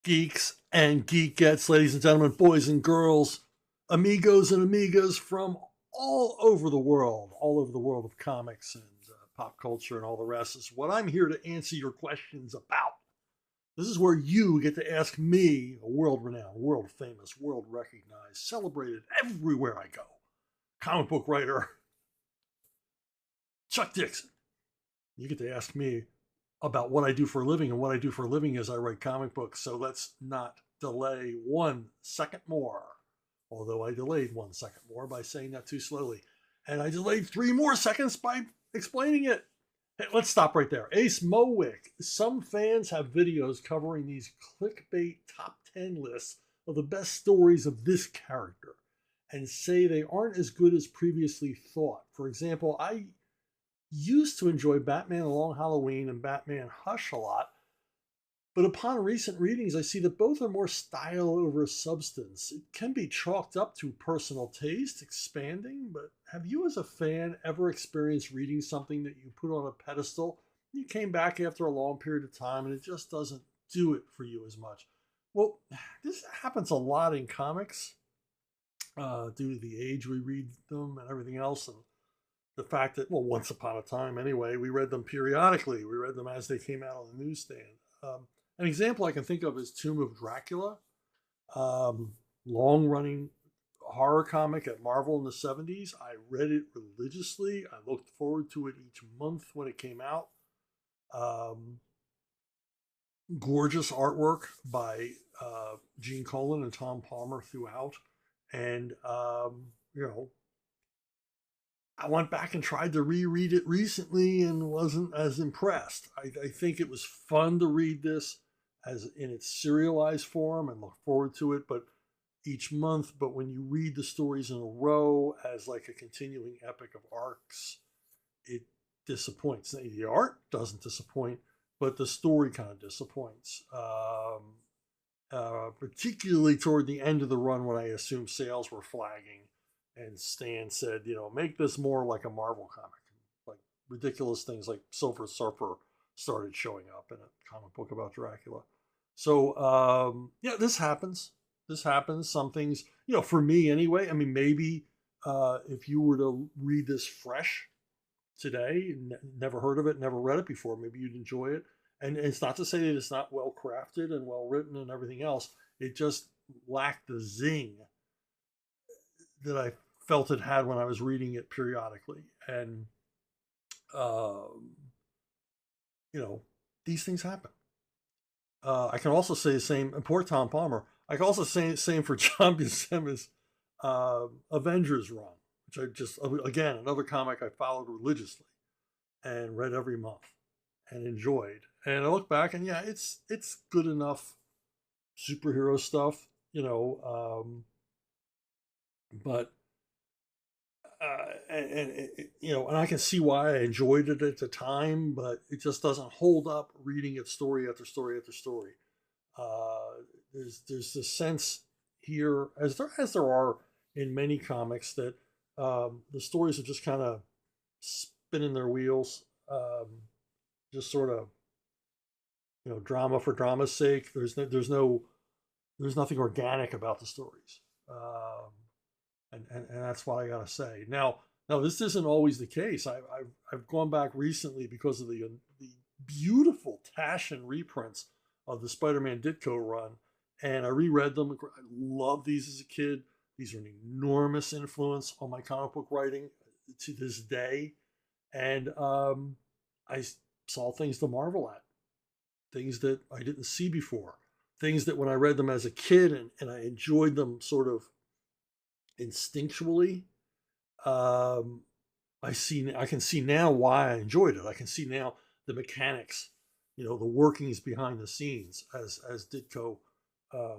Geeks and geekettes, ladies and gentlemen, boys and girls, amigos and amigas from all over the world of comics and pop culture and all the rest is what I'm here to answer your questions about. This is where you get to ask me, a world renowned, world famous, world recognized, celebrated everywhere I go, comic book writer Chuck Dixon. You get to ask me about what I do for a living, and what I do for a living is I write comic books. So let's not delay 1 second more. Although I delayed 1 second more by saying that too slowly. And I delayed 3 more seconds by explaining it. Hey, let's stop right there. Ace Mowick. Some fans have videos covering these clickbait top 10 lists of the best stories of this character and say they aren't as good as previously thought. For example, I used to enjoy Batman: A Long Halloween and Batman Hush a lot, but upon recent readings, I see that both are more style over substance. It can be chalked up to personal taste, expanding, but have you as a fan ever experienced reading something that you put on a pedestal, you came back after a long period of time, and it just doesn't do it for you as much? Well, this happens a lot in comics due to the age we read them and everything else, and the fact that, well, once upon a time anyway, we read them periodically. We read them as they came out on the newsstand. An example I can think of is Tomb of Dracula, long-running horror comic at Marvel in the 70s. I read it religiously. I looked forward to it each month when it came out. Gorgeous artwork by Gene Colan and Tom Palmer throughout. And, you know, I went back and tried to reread it recently and wasn't as impressed. I think it was fun to read this as in its serialized form and look forward to it, but each month. But when you read the stories in a row as like a continuing epic of arcs, it disappoints. The art doesn't disappoint, but the story kind of disappoints. Particularly toward the end of the run when I assume sales were flagging. And Stan said, make this more like a Marvel comic. Like ridiculous things like Silver Surfer started showing up in a comic book about Dracula. So, this happens. This happens. Some things, for me anyway, I mean, maybe if you were to read this fresh today, never heard of it, never read it before, maybe you'd enjoy it. And it's not to say that it's not well crafted and well written and everything else. It just lacked the zing that I felt it had when I was reading it periodically. And, these things happen. I can also say the same, and poor Tom Palmer, I can also say the same for John Buscema's Avengers run, which I just, again, another comic I followed religiously and read every month and enjoyed. And I look back and it's good enough superhero stuff, but and I can see why I enjoyed it at the time, but it just doesn't hold up reading it story after story after story. There's this sense here, as there are in many comics, that the stories are just kind of spinning their wheels, just sort of drama for drama's sake. There's nothing organic about the stories. And that's what I gotta say. Now, this isn't always the case. I've gone back recently because of the beautiful Taschen reprints of the Spider-Man Ditko run, and I reread them. I loved these as a kid. These are an enormous influence on my comic book writing to this day, and I saw things to marvel at, things that I didn't see before, things that when I read them as a kid and I enjoyed them sort of instinctually, I can see now why I enjoyed it. I can see now the mechanics, the workings behind the scenes as Ditko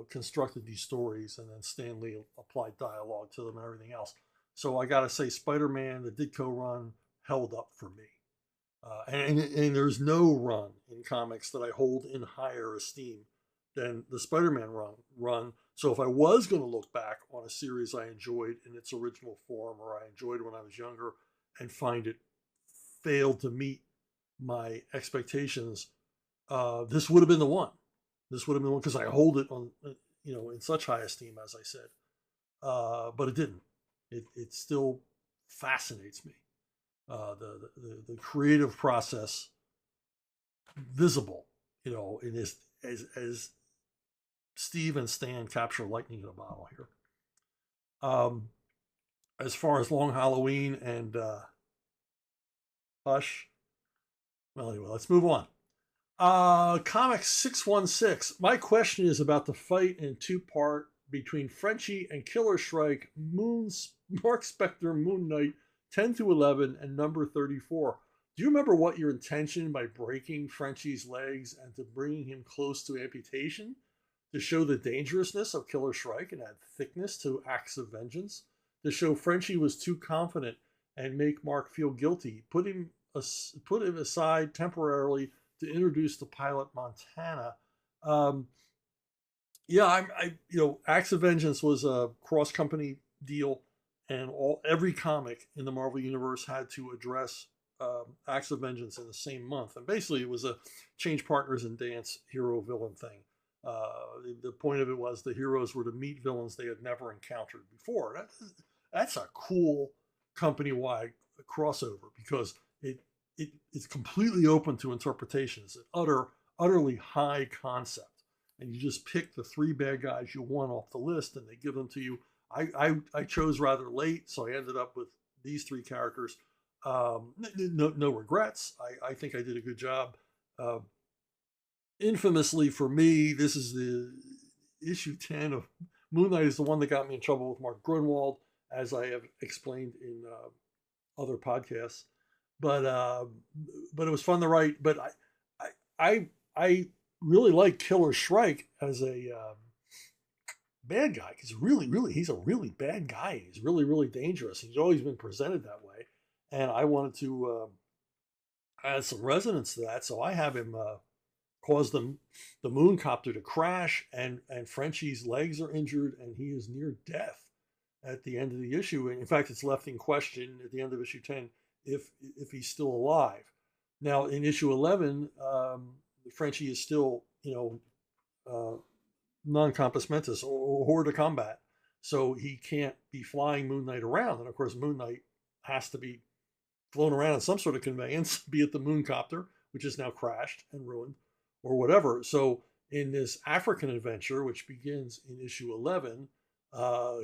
constructed these stories, and then Stan Lee applied dialogue to them and everything else. So I gotta say, Spider-Man, the Ditko run held up for me. And there's no run in comics that I hold in higher esteem than the Spider-Man run. So if I was going to look back on a series I enjoyed in its original form, or I enjoyed when I was younger, and find it failed to meet my expectations, this would have been the one. This would have been one because I hold it on, in such high esteem, as I said. But it didn't. It still fascinates me. The creative process visible, in this as Steve and Stan capture lightning in a bottle here. As far as Long Halloween and Hush, well, anyway, let's move on. Comics 616. My question is about the fight in two-part between Frenchie and Killer Shrike, Mark Spector, Moon Knight, 10 through 11, and number 34. Do you remember what your intention by breaking Frenchie's legs and to bringing him close to amputation? To show the dangerousness of Killer Shrike and add thickness to acts of vengeance? To show Frenchie was too confident and make Mark feel guilty? Put him aside temporarily to introduce the pilot Montana. Acts of Vengeance was a cross-company deal, and every comic in the Marvel Universe had to address Acts of Vengeance in the same month. And basically, it was a change partners and dance hero-villain thing. The point of it was the heroes were to meet villains they had never encountered before. That's a cool company-wide crossover because it's completely open to interpretation. It's an utterly high concept. And you just pick the 3 bad guys you want off the list and they give them to you. I chose rather late, so I ended up with these 3 characters. No regrets. I think I did a good job. Infamously for me, this is the issue 10 of Moon Knight is the one that got me in trouble with Mark Grunwald, as I have explained in other podcasts. But it was fun to write. But I really like Killer Shrike as a bad guy because he's a really bad guy. He's really dangerous. He's always been presented that way, and I wanted to add some resonance to that. So I have him cause the moon copter to crash, and Frenchie's legs are injured, and he is near death at the end of the issue. And in fact, it's left in question at the end of issue 10 if he's still alive. Now in issue 11. Frenchie is still, non-compos mentis or hors de combat. So he can't be flying Moon Knight around. And of course, Moon Knight has to be flown around in some sort of conveyance, be it the moon copter, which is now crashed and ruined, or whatever. So in this African adventure, which begins in issue 11,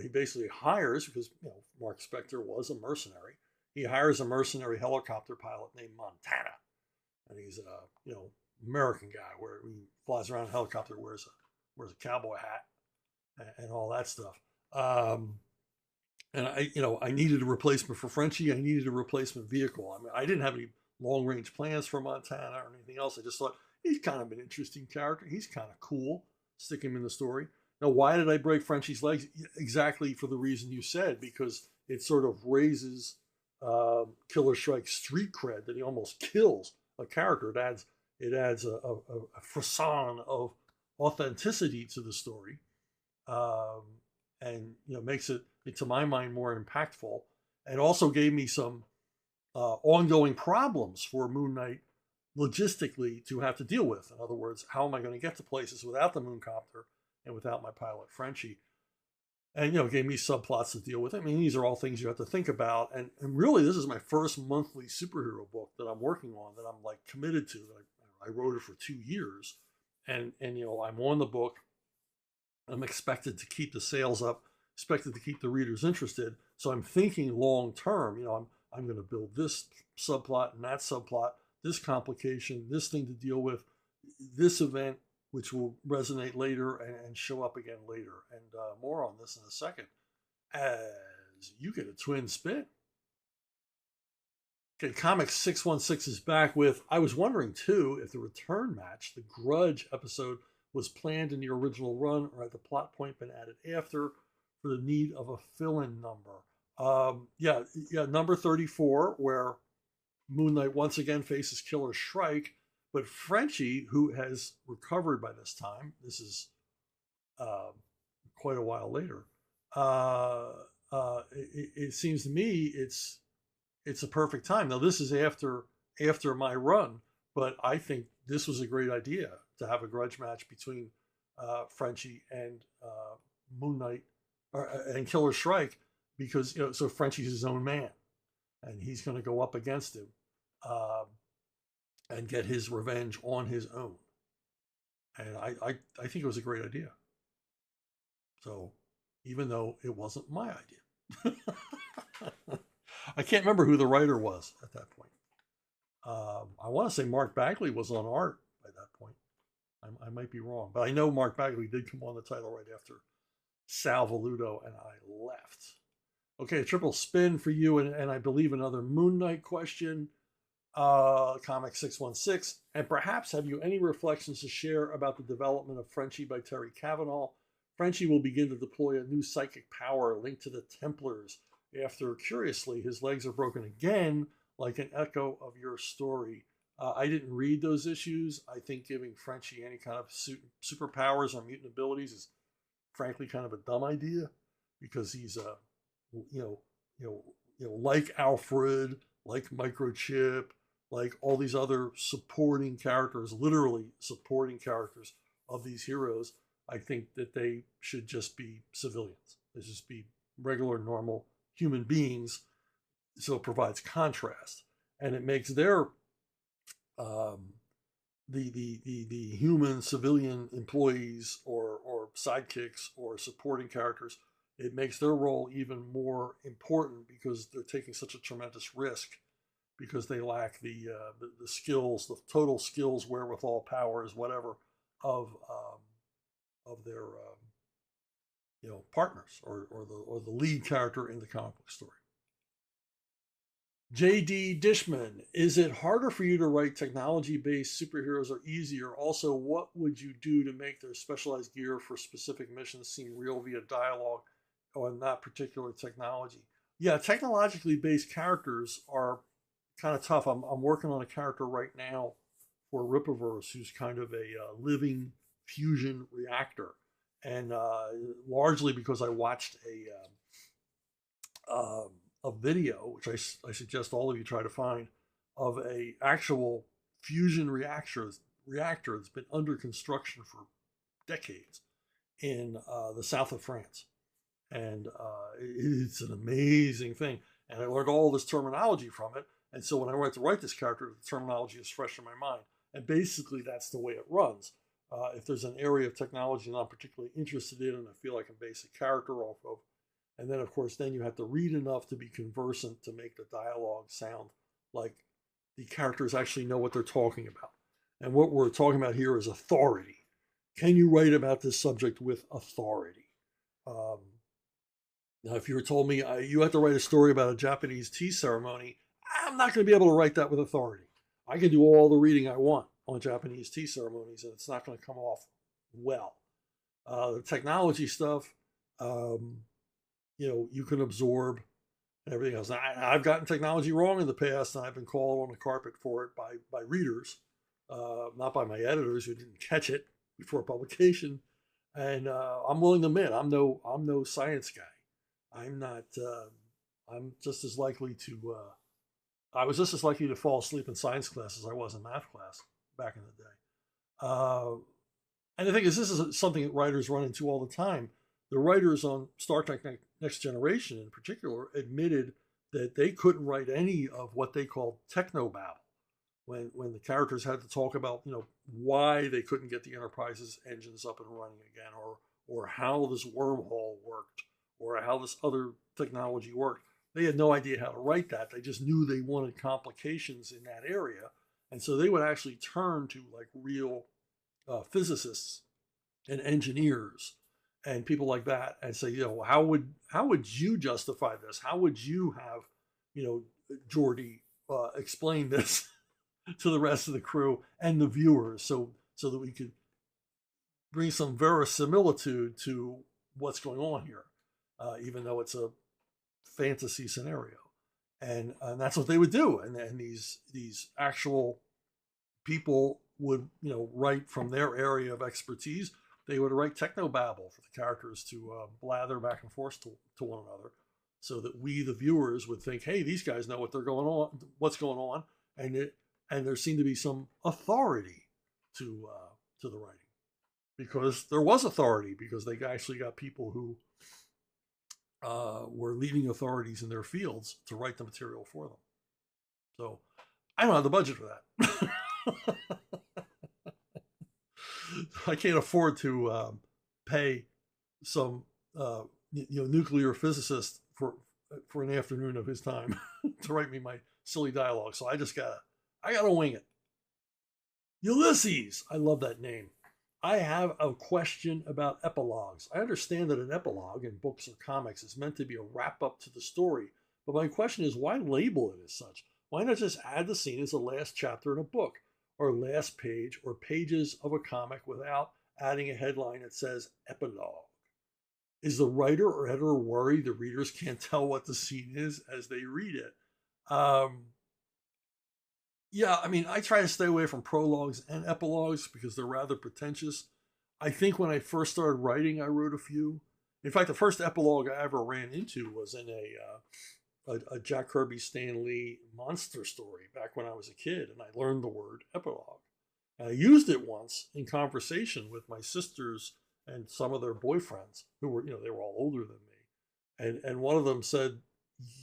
he basically hires, because Mark Spector was a mercenary, he hires a mercenary helicopter pilot named Montana. And he's a, American guy where he flies around in a helicopter, wears a cowboy hat and all that stuff. And I needed a replacement for Frenchie. I needed a replacement vehicle. I mean, I didn't have any long range plans for Montana or anything else. I just thought he's kind of an interesting character. He's kind of cool. Stick him in the story. Now, why did I break Frenchie's legs? Exactly for the reason you said, because it sort of raises Killer Shrike's street cred that he almost kills a character. It adds a frisson of authenticity to the story, and makes it, to my mind, more impactful, and also gave me some ongoing problems for Moon Knight logistically to have to deal with. In other words, how am I going to get to places without the mooncopter and without my pilot Frenchie? And gave me subplots to deal with. I mean, these are all things you have to think about. And really, this is my first monthly superhero book that I'm working on, that I'm like committed to. I wrote it for 2 years, and I'm on the book. I'm expected to keep the sales up, expected to keep the readers interested. So I'm thinking long term. I'm going to build this subplot and that subplot, this complication, this thing to deal with, this event, which will resonate later and show up again later. And more on this in a second, as you get a twin spin. Okay, Comics 616 is back with, I was wondering too if the return match, the Grudge episode, was planned in the original run or had the plot point been added after for the need of a fill-in number. Yeah, number 34, where Moon Knight once again faces Killer Shrike, but Frenchie, who has recovered by this time, this is quite a while later, it seems to me it's a perfect time. Now, this is after my run, but I think this was a great idea to have a grudge match between Frenchie and Moon Knight and Killer Shrike, because so Frenchie's his own man, and he's going to go up against him and get his revenge on his own. And I think it was a great idea. So even though it wasn't my idea. I can't remember who the writer was at that point. I want to say Mark Bagley was on art by that point. I might be wrong, but I know Mark Bagley did come on the title right after Sal Velluto and I left. Okay, a triple spin for you, and I believe another Moon Knight question. Comic 616. And perhaps have you any reflections to share about the development of Frenchie by Terry Cavanaugh? Frenchie will begin to deploy a new psychic power linked to the Templars after, curiously, his legs are broken again, like an echo of your story. I didn't read those issues. I think giving Frenchie any kind of superpowers or mutant abilities is frankly kind of a dumb idea, because he's like Alfred, like Microchip, like all these other supporting characters, literally supporting characters of these heroes. I think that they should just be civilians. They should just be regular, normal human beings. So it provides contrast, and it makes their the human civilian employees or sidekicks or supporting characters. It makes their role even more important because they're taking such a tremendous risk, because they lack the skills, the total skills, wherewithal, powers, whatever of their partners or the lead character in the comic book story. J.D. Dishman, is it harder for you to write technology-based superheroes or easier? Also, what would you do to make their specialized gear for specific missions seem real via dialogue or not particular technology? Yeah, technologically based characters are kind of tough. I'm working on a character right now for Rippaverse who's kind of a living fusion reactor. And largely because I watched a video, which I suggest all of you try to find, of a actual fusion reactor that's been under construction for decades in the south of France. And it's an amazing thing. And I learned all this terminology from it. And so when I went to write this character, the terminology is fresh in my mind. And basically that's the way it runs. If there's an area of technology that I'm particularly interested in and I feel I can base a character off of, and then of course, then you have to read enough to be conversant to make the dialogue sound like the characters actually know what they're talking about. And what we're talking about here is authority. Can you write about this subject with authority? Now, if you were told me you have to write a story about a Japanese tea ceremony, I'm not going to be able to write that with authority. I can do all the reading I want on Japanese tea ceremonies, and it's not going to come off well. The technology stuff, you can absorb and everything else. Now, I've gotten technology wrong in the past, and I've been called on the carpet for it by readers, not by my editors who didn't catch it before publication. And I'm willing to admit I'm no science guy. I'm not. I'm just as likely to. I was just as likely to fall asleep in science class as I was in math class back in the day. And the thing is, this is something that writers run into all the time. The writers on Star Trek Next Generation in particular admitted that they couldn't write any of what they called technobabble, when the characters had to talk about why they couldn't get the Enterprise's engines up and running again, or how this wormhole worked, or how this other technology worked. They had no idea how to write that. They just knew they wanted complications in that area. And so they would actually turn to like real physicists and engineers and people like that and say, how would you justify this? How would you have, Geordi explain this to the rest of the crew and the viewers so that we could bring some verisimilitude to what's going on here, even though it's a fantasy scenario. And that's what they would do. And these actual people would, write from their area of expertise. They would write technobabble for the characters to blather back and forth to one another, so that we, the viewers, would think, hey, these guys know what's going on. And there seemed to be some authority to to the writing, because there was authority, because they actually got people who were leading authorities in their fields to write the material for them. So I don't have the budget for that. I can't afford to pay some nuclear physicist for an afternoon of his time to write me my silly dialogue. So I gotta wing it. Ulysses, I love that name. I have a question about epilogues. I understand that an epilogue in books or comics is meant to be a wrap up to the story, but my question is, why label it as such? Why not just add the scene as the last chapter in a book, or last page, or pages of a comic, without adding a headline that says epilogue? Is the writer or editor worried the readers can't tell what the scene is as they read it? Yeah, I mean, I try to stay away from prologues and epilogues because they're rather pretentious. I think when I first started writing, I wrote a few. In fact, the first epilogue I ever ran into was in a Jack Kirby Stan Lee monster story back when I was a kid, and I learned the word epilogue. And I used it once in conversation with my sisters and some of their boyfriends who were, they were all older than me. And one of them said,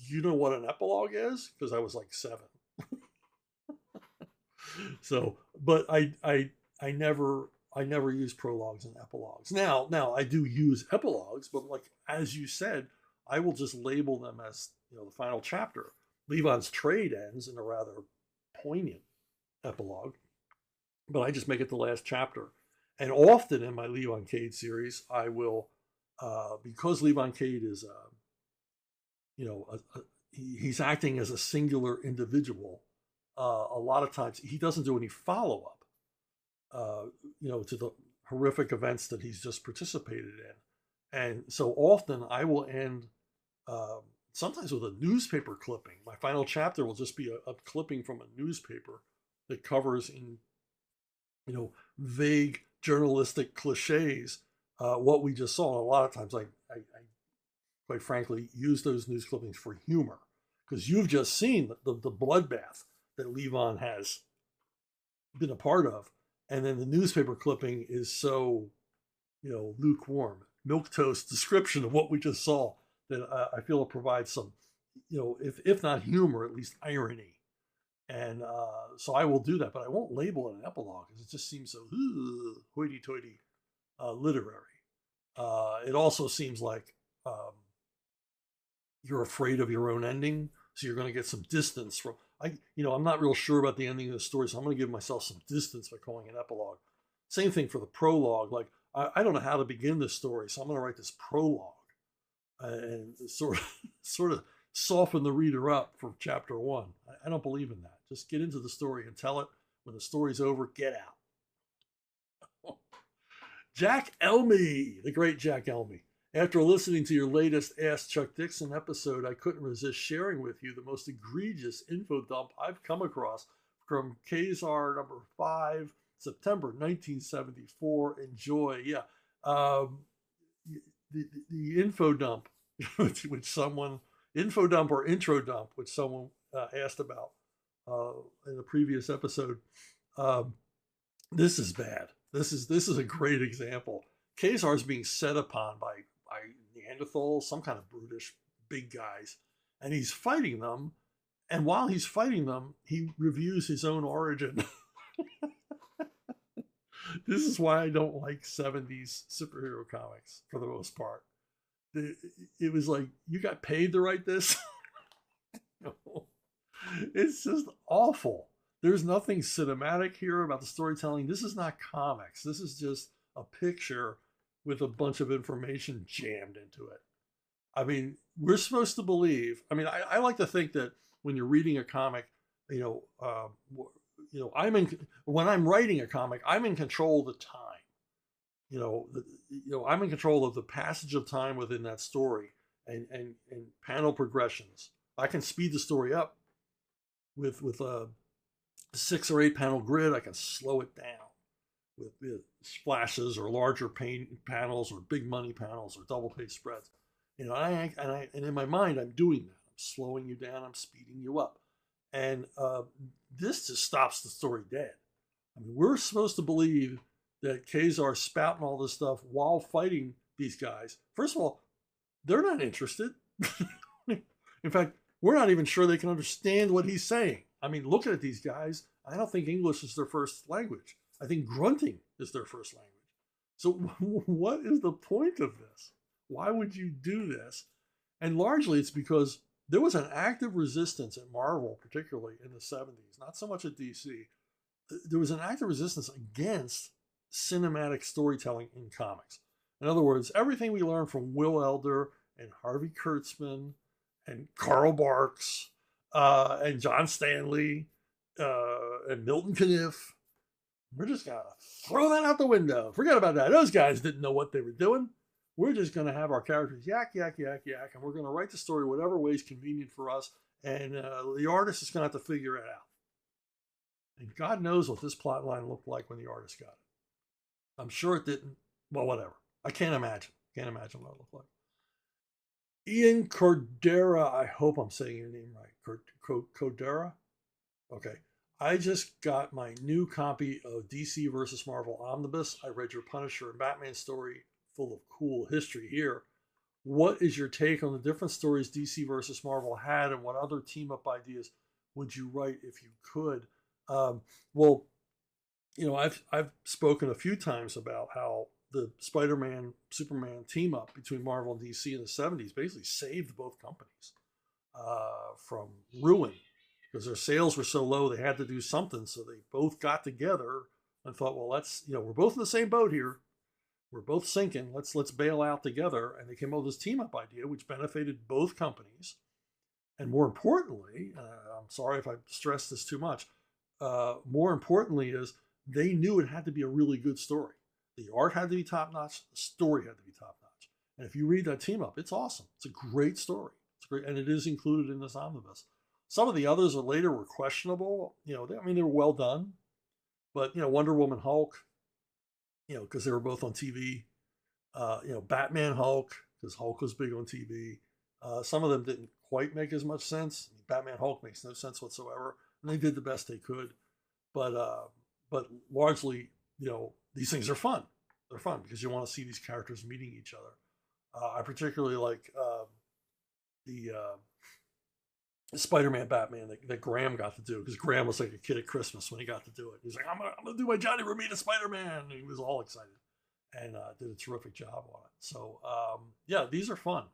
"You know what an epilogue is?" Because I was like 7. So, but I never use prologues and epilogues. Now I do use epilogues, but like as you said, I will just label them as the final chapter. Levon's trade ends in a rather poignant epilogue, but I just make it the last chapter. And often in my Levon Cade series, I will, because Levon Cade is he's acting as a singular individual. A lot of times he doesn't do any follow-up, to the horrific events that he's just participated in. And so often I will end sometimes with a newspaper clipping. My final chapter will just be a clipping from a newspaper that covers in, vague journalistic cliches what we just saw. And a lot of times I quite frankly use those news clippings for humor, because you've just seen the bloodbath that Levon has been a part of. And then the newspaper clipping is so, lukewarm, milquetoast description of what we just saw that I feel it provides some, if not humor, at least irony. And so I will do that, but I won't label it an epilogue because it just seems so hoity-toity literary. It also seems like you're afraid of your own ending, so you're going to get some distance from. I'm not real sure about the ending of the story, so I'm going to give myself some distance by calling it epilogue. Same thing for the prologue. Like, I don't know how to begin this story, so I'm going to write this prologue and sort of soften the reader up for chapter 1. I don't believe in that. Just get into the story and tell it. When the story's over, get out. Jack Elmy, the great Jack Elmy. After listening to your latest Ask Chuck Dixon episode, I couldn't resist sharing with you the most egregious info dump I've come across from Kazar number 5, September 1974. Enjoy. Yeah. The info dump, which someone, info dump or intro dump, which someone asked about in the previous episode. This is bad. This is a great example. Kazar is being set upon by Neanderthals, some kind of brutish big guys, and he's fighting them. And while he's fighting them, he reviews his own origin. This is why I don't like 70s superhero comics for the most part. It was like, you got paid to write this? No. It's just awful. There's nothing cinematic here about the storytelling. This is not comics. This is just a picture with a bunch of information jammed into it. I mean, we're supposed to believe. I mean, I like to think that when you're reading a comic, when I'm writing a comic, I'm in control of the time. I'm in control of the passage of time within that story and panel progressions. I can speed the story up with a 6 or 8 panel grid. I can slow it down with splashes or larger panels or big money panels or double page spreads. And in my mind, I'm doing that. I'm slowing you down. I'm speeding you up. And this just stops the story dead. I mean, we're supposed to believe that Kazar's spouting all this stuff while fighting these guys. First of all, they're not interested. In fact, we're not even sure they can understand what he's saying. I mean, looking at these guys, I don't think English is their first language. I think grunting is their first language. So what is the point of this? Why would you do this? And largely it's because there was an active resistance at Marvel, particularly in the 70s, not so much at DC. There was an active resistance against cinematic storytelling in comics. In other words, everything we learned from Will Elder and Harvey Kurtzman and Carl Barks and John Stanley and Milton Caniff, we're just going to throw that out the window. Forget about that. Those guys didn't know what they were doing. We're just going to have our characters yak, yak, yak, yak, and we're going to write the story whatever way is convenient for us, and the artist is going to have to figure it out. And God knows what this plot line looked like when the artist got it. I'm sure it didn't. Well, whatever. I can't imagine. Can't imagine what it looked like. Ian Cordera, I hope I'm saying your name right. Cordera? Okay. I just got my new copy of DC versus Marvel Omnibus. I read your Punisher and Batman story, full of cool history here. What is your take on the different stories DC versus Marvel had, and what other team-up ideas would you write if you could? Well, you know, I've spoken a few times about how the Spider-Man, Superman team-up between Marvel and DC in the 70s basically saved both companies from ruin, because their sales were so low they had to do something. So they both got together and thought, well, we're both in the same boat here. We're both sinking. Let's bail out together. And they came up with this team-up idea, which benefited both companies. And more importantly, I'm sorry if I stress this too much, more importantly is they knew it had to be a really good story. The art had to be top-notch. The story had to be top-notch. And if you read that team-up, it's awesome. It's a great story. It's great, and it is included in this omnibus. Some of the others later were questionable. You know, they were well done. But, you know, Wonder Woman, Hulk, you know, because they were both on TV. You know, Batman, Hulk, because Hulk was big on TV. Some of them didn't quite make as much sense. Batman, Hulk makes no sense whatsoever. And they did the best they could. But largely, you know, these things are fun. They're fun because you want to see these characters meeting each other. I particularly like the Spider-Man Batman that Graham got to do, because Graham was like a kid at Christmas when he got to do it. He's like, I'm gonna do my Johnny Romita Spider-Man. And he was all excited and did a terrific job on it. So yeah, these are fun.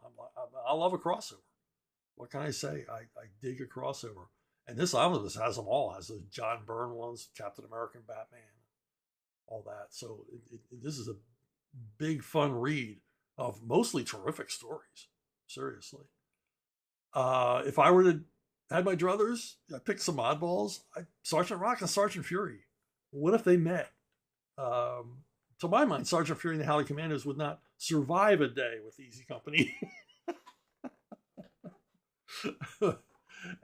I love a crossover. What can I say? I dig a crossover. And this omnibus has them all. It has those John Byrne ones, Captain America, Batman, all that. So this is a big fun read of mostly terrific stories. Seriously. If I were to have my druthers, I picked some oddballs. Sergeant Rock and Sergeant Fury. What if they met? To my mind, Sergeant Fury and the Howling Commandos would not survive a day with Easy Company.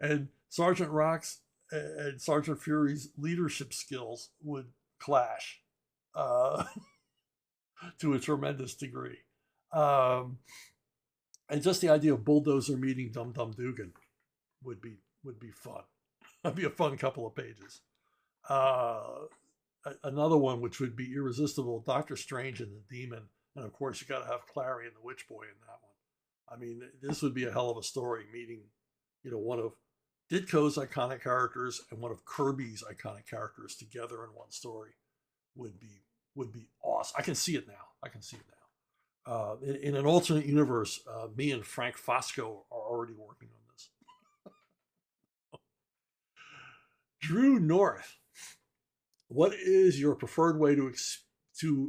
And Sergeant Rock's and Sergeant Fury's leadership skills would clash to a tremendous degree. And just the idea of Bulldozer meeting Dum Dum Dugan would be fun. That'd be a fun couple of pages. Another one which would be irresistible: Doctor Strange and the Demon, and of course you got to have Clary and the Witch Boy in that one. I mean, this would be a hell of a story, meeting, you know, one of Ditko's iconic characters and one of Kirby's iconic characters together in one story. Would be awesome. I can see it now. In an alternate universe, me and Frank Fosco are already working on this. Drew North, what is your preferred way to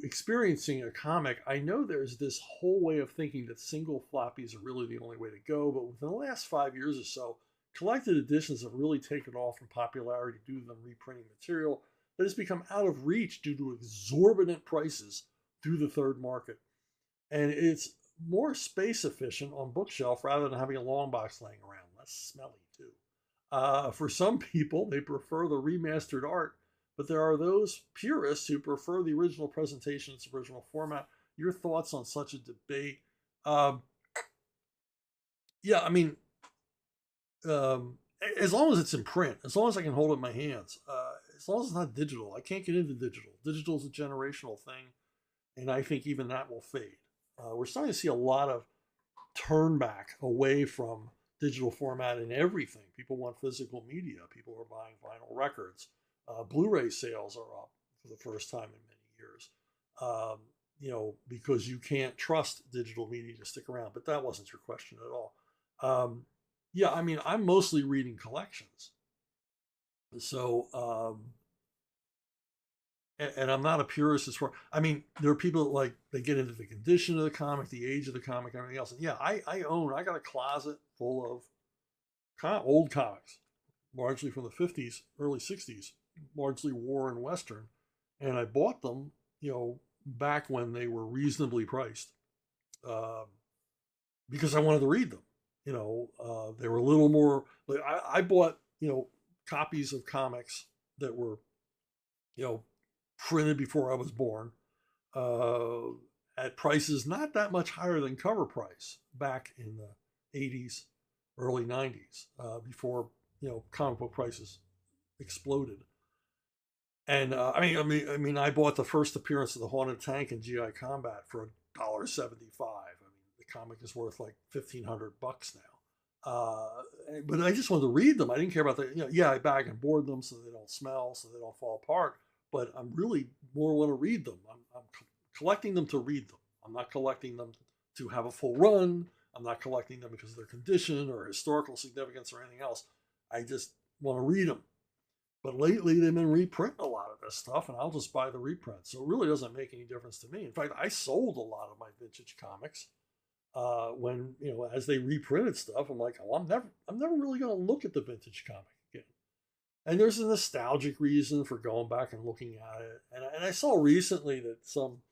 experiencing a comic? I know there's this whole way of thinking that single floppies are really the only way to go, but within the last 5 years or so, collected editions have really taken off in popularity due to them reprinting material that has become out of reach due to exorbitant prices through the third market. And it's more space efficient on bookshelf rather than having a long box laying around. Less smelly too. For some people, they prefer the remastered art, but there are those purists who prefer the original presentation in its original format. Your thoughts on such a debate? Yeah, I mean, as long as it's in print, as long as I can hold it in my hands, as long as it's not digital. I can't get into digital. Digital is a generational thing, and I think even that will fade. We're starting to see a lot of turn back away from digital format in everything. People want physical media. People are buying vinyl records. Blu-ray sales are up for the first time in many years. Because you can't trust digital media to stick around. But that wasn't your question at all. I'm mostly reading collections. So, and I'm not a purist as far. I mean, there are people that, like, they get into the condition of the comic, the age of the comic, everything else. And yeah, I got a closet full of old comics, largely from the 50s, early 60s, largely war and Western. And I bought them, back when they were reasonably priced, because I wanted to read them. They were a little more, like, I bought, copies of comics that were, printed before I was born, at prices not that much higher than cover price back in the 80s, early 90s, before, comic book prices exploded. And I bought the first appearance of the Haunted Tank in GI Combat for $1.75. The comic is worth like $1,500 now. But I just wanted to read them. I didn't care about I bag and board them so they don't smell, so they don't fall apart. But I'm really more want to read them. I'm collecting them to read them. I'm not collecting them to have a full run. I'm not collecting them because of their condition or historical significance or anything else. I just want to read them. But lately they've been reprinting a lot of this stuff, and I'll just buy the reprint. So it really doesn't make any difference to me. In fact, I sold a lot of my vintage comics when, as they reprinted stuff. I'm like, I'm never really going to look at the vintage comic again. And there's a nostalgic reason for going back and looking at it. And I saw recently that some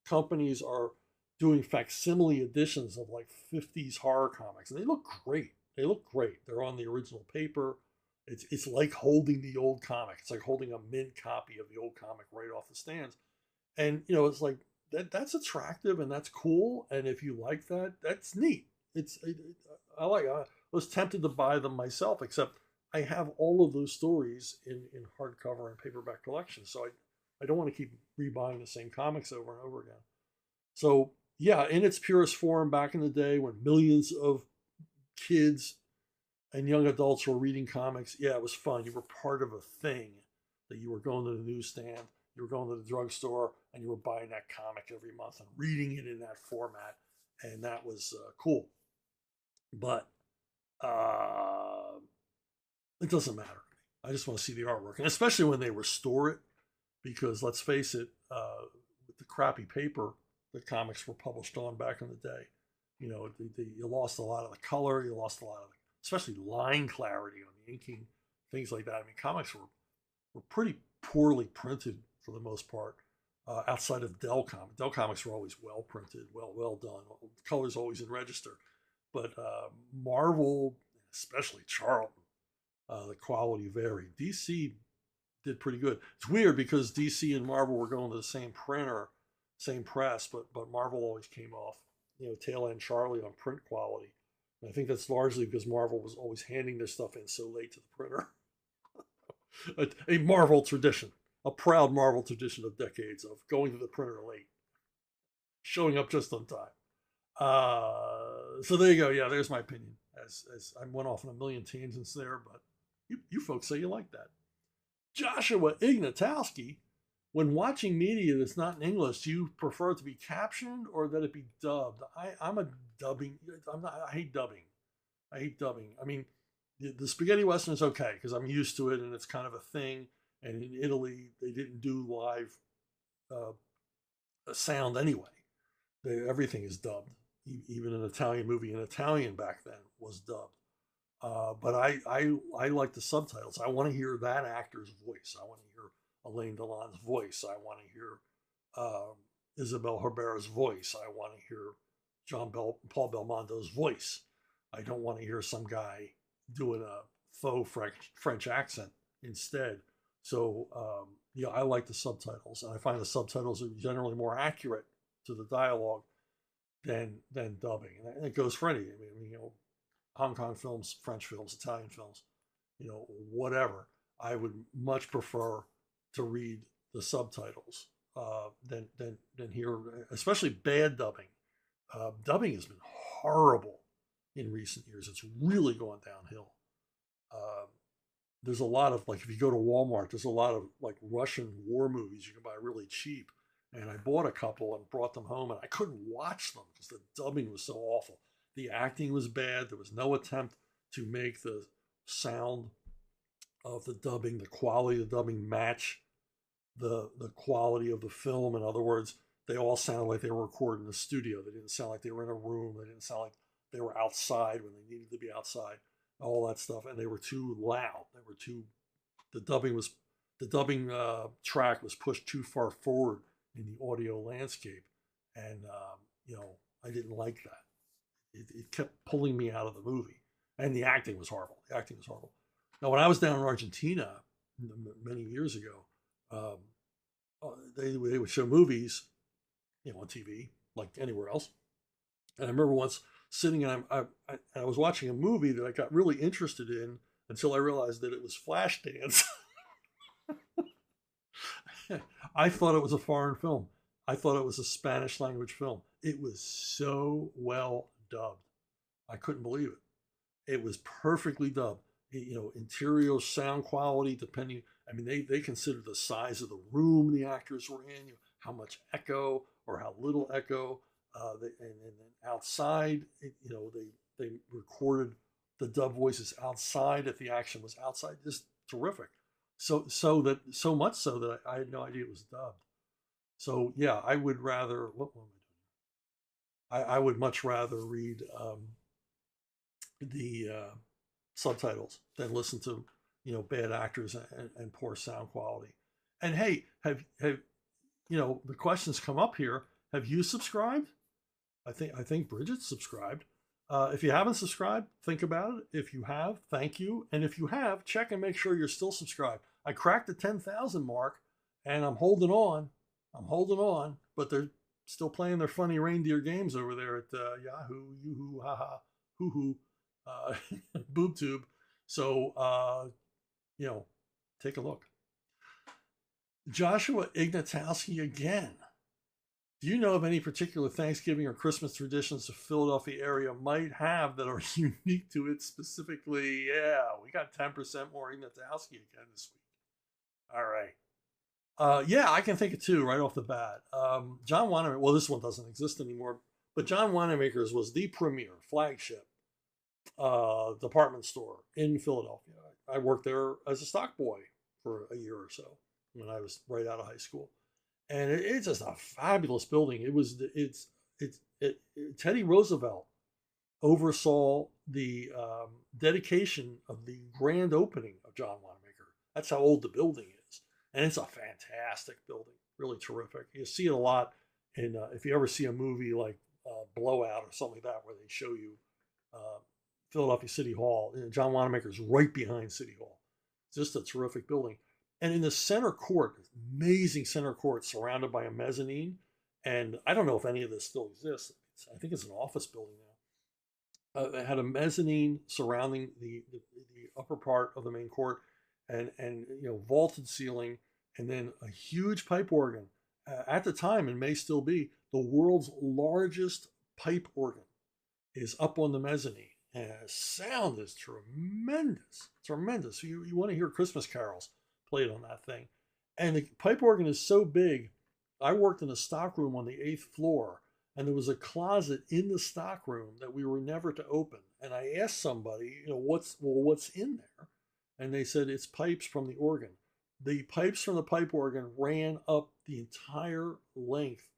companies are doing facsimile editions of like 50s horror comics, and they look great. They're on the original paper. It's like holding the old comic. It's like holding a mint copy of the old comic right off the stands. And, it's like, that's attractive and that's cool. And if you like that, that's neat. I was tempted to buy them myself, except I have all of those stories in hardcover and paperback collections. So I don't want to keep rebuying the same comics over and over again. So yeah, in its purest form back in the day when millions of kids and young adults were reading comics, yeah, it was fun. You were part of a thing, that you were going to the newsstand, you were going to the drugstore, and you were buying that comic every month and reading it in that format. And that was cool. But it doesn't matter. I just want to see the artwork, and especially when they restore it, because let's face it, with the crappy paper that comics were published on back in the day, you lost a lot of the color, you lost a lot of especially line clarity on the inking, things like that. I mean, comics were pretty poorly printed for the most part, outside of Dell Comics. Dell Comics were always well printed, well done, colors always in register. But Marvel, especially Charlton, the quality varied. DC did pretty good. It's weird because DC and Marvel were going to the same printer, same press, but Marvel always came off, tail end Charlie on print quality. And I think that's largely because Marvel was always handing their stuff in so late to the printer. a Marvel tradition, a proud Marvel tradition of decades of going to the printer late, showing up just on time. So there you go. Yeah, there's my opinion. As I went off on a million tangents there, but you folks say you like that. Joshua Ignatowski, when watching media that's not in English, do you prefer it to be captioned or that it be dubbed? I'm a dubbing. I hate dubbing. I mean, the spaghetti western is okay because I'm used to it and it's kind of a thing. And in Italy, they didn't do live sound anyway. Everything is dubbed. Even an Italian movie in Italian back then was dubbed. But I like the subtitles. I want to hear that actor's voice. I want to hear Alain Delon's voice. I want to hear Isabel Herrera's voice. I want to hear Paul Belmondo's voice. I don't want to hear some guy doing a faux French accent instead. So I like the subtitles, and I find the subtitles are generally more accurate to the dialogue than dubbing, and it goes for any. I mean, Hong Kong films, French films, Italian films, whatever. I would much prefer to read the subtitles than hear, especially bad dubbing. Dubbing has been horrible in recent years. It's really gone downhill. There's a lot of, like, if you go to Walmart, there's a lot of like Russian war movies you can buy really cheap. And I bought a couple and brought them home, and I couldn't watch them because the dubbing was so awful. The acting was bad. There was no attempt to make the sound of the dubbing, the quality of the dubbing match the quality of the film. In other words, they all sounded like they were recorded in a studio. They didn't sound like they were in a room. They didn't sound like they were outside when they needed to be outside. All that stuff, and they were too loud. They were too. The dubbing track was pushed too far forward in the audio landscape, and I didn't like that. It kept pulling me out of the movie, and the acting was horrible. Now, when I was down in Argentina many years ago, they would show movies, on TV like anywhere else. And I remember once sitting and I was watching a movie that I got really interested in until I realized that it was Flashdance. I thought it was a foreign film. I thought it was a Spanish language film. It was so well dubbed. I couldn't believe it. It was perfectly dubbed. Interior sound quality, depending. I mean, they considered the size of the room the actors were in, how much echo or how little echo. And then outside, they recorded the dub voices outside if the action was outside. Just terrific. So much so that I had no idea it was dubbed. So yeah, I would rather. What am I doing? I would much rather read the subtitles than listen to bad actors and poor sound quality. And hey, have the questions come up here? Have you subscribed? I think Bridget subscribed. If you haven't subscribed, think about it. If you have, thank you. And if you have, check and make sure you're still subscribed. I cracked the 10,000 mark, and I'm holding on. But they're still playing their funny reindeer games over there at Yahoo, Yoo-hoo, haha, hoo-hoo, BoobTube. So, take a look. Joshua Ignatowski again. Do you know of any particular Thanksgiving or Christmas traditions the Philadelphia area might have that are unique to it specifically? Yeah, we got 10% more Ignatowski again this week. All right. Yeah, I can think of two right off the bat. John Wanamaker, well, this one doesn't exist anymore, but John Wanamaker's was the premier flagship department store in Philadelphia. I worked there as a stock boy for a year or so when I was right out of high school. And it's just a fabulous building. Teddy Roosevelt oversaw the dedication of the grand opening of John Wanamaker. That's how old the building is. And it's a fantastic building, really terrific. You see it a lot in, if you ever see a movie like Blowout or something like that, where they show you Philadelphia City Hall. John Wanamaker's right behind City Hall. It's just a terrific building. And in the center court, amazing center court surrounded by a mezzanine. And I don't know if any of this still exists. I think it's an office building now. It had a mezzanine surrounding the upper part of the main court, and vaulted ceiling, and then a huge pipe organ. At the time, and may still be, the world's largest pipe organ is up on the mezzanine. And the sound is tremendous. Tremendous. You want to hear Christmas carols played on that thing. And the pipe organ is so big. I worked in a stock room on the 8th floor, and there was a closet in the stock room that we were never to open. And I asked somebody, what's in there? And they said, it's pipes from the organ. The pipes from the pipe organ ran up the entire length